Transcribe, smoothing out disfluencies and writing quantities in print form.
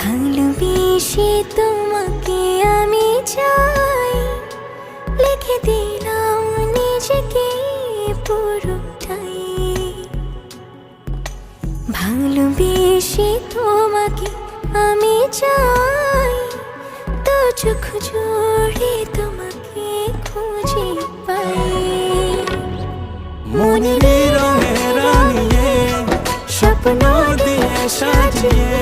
ভালোবেসে তোমাকে আমি চাই, লিখে দিলাম নিজেকে পুরোটাই। ভালোবেসে তোমাকে আমি চাই, তো চোখ জোড়ে তোমাকে খুঁজে পাই। মনের রঙে রাঙিয়ে স্বপ্ন দিয়ে সাজিয়ে